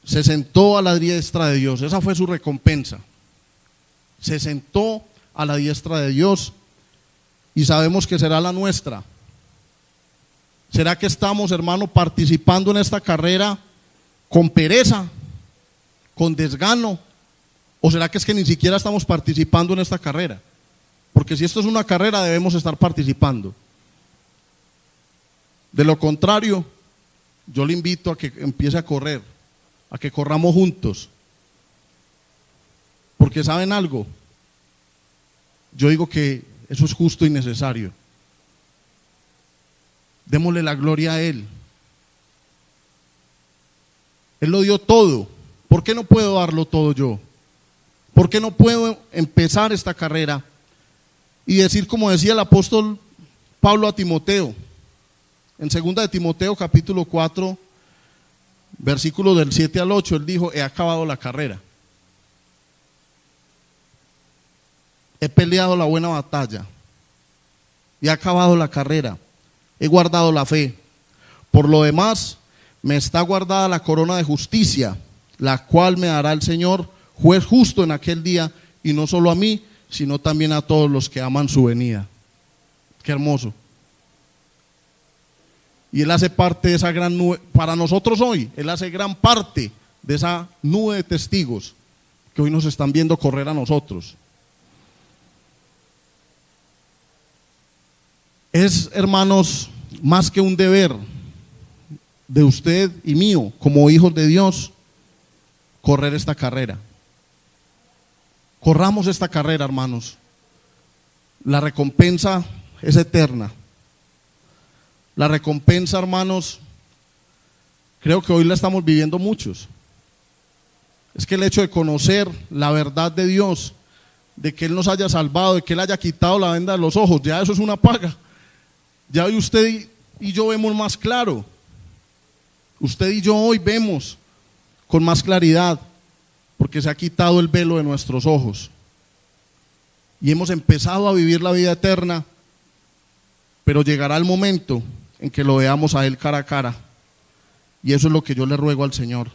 Se sentó a la diestra de Dios, esa fue su recompensa. Se sentó a la diestra de Dios y sabemos que será la nuestra. ¿Será que estamos, hermano, participando en esta carrera con pereza, con desgano? ¿O será que es que ni siquiera estamos participando en esta carrera? Porque si esto es una carrera, debemos estar participando. De lo contrario, yo le invito a que empiece a correr, a que corramos juntos. Porque ¿saben algo? Yo digo que eso es justo y necesario. Démosle la gloria a Él. Él lo dio todo. ¿Por qué no puedo darlo todo yo? ¿Por qué no puedo empezar esta carrera y decir como decía el apóstol Pablo a Timoteo? En 2 de Timoteo capítulo 4, versículos del 7 al 8, él dijo: he acabado la carrera. He peleado la buena batalla. He acabado la carrera. He guardado la fe. Por lo demás, me está guardada la corona de justicia, la cual me dará el Señor, juez justo en aquel día, y no solo a mí, sino también a todos los que aman su venida. Qué hermoso. Y Él hace parte de esa gran nube, para nosotros hoy, Él hace gran parte de esa nube de testigos que hoy nos están viendo correr a nosotros. Es, hermanos, más que un deber de usted y mío, como hijos de Dios, correr esta carrera. Corramos esta carrera, hermanos. La recompensa es eterna. La recompensa, hermanos, creo que hoy la estamos viviendo muchos. Es que el hecho de conocer la verdad de Dios, de que Él nos haya salvado, de que Él haya quitado la venda de los ojos, ya eso es una paga. Ya hoy usted y yo vemos más claro. Usted y yo hoy vemos con más claridad, porque se ha quitado el velo de nuestros ojos. Y hemos empezado a vivir la vida eterna, pero llegará el momento en que lo veamos a Él cara a cara. Y eso es lo que yo le ruego al Señor,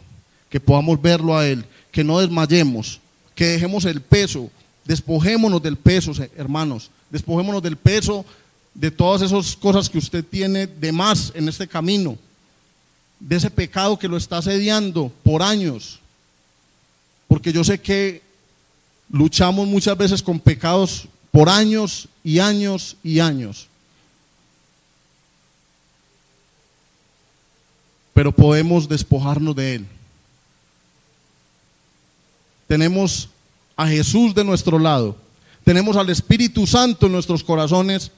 que podamos verlo a Él, que no desmayemos, que dejemos el peso, despojémonos del peso, hermanos, despojémonos del peso de todas esas cosas que usted tiene de más en este camino, de ese pecado que lo está asediando por años, porque yo sé que luchamos muchas veces con pecados por años y años y años, pero podemos despojarnos de él. Tenemos a Jesús de nuestro lado, tenemos al Espíritu Santo en nuestros corazones,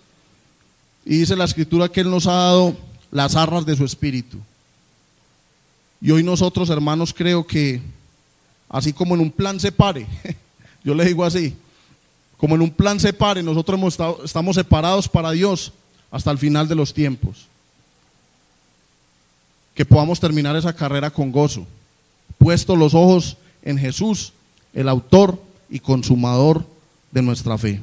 y dice la Escritura que Él nos ha dado las arras de su Espíritu. Y hoy nosotros, hermanos, creo que así como en un plan separe, yo le digo así, como en un plan separe, nosotros estamos separados para Dios hasta el final de los tiempos. Que podamos terminar esa carrera con gozo, puestos los ojos en Jesús, el autor y consumador de nuestra fe.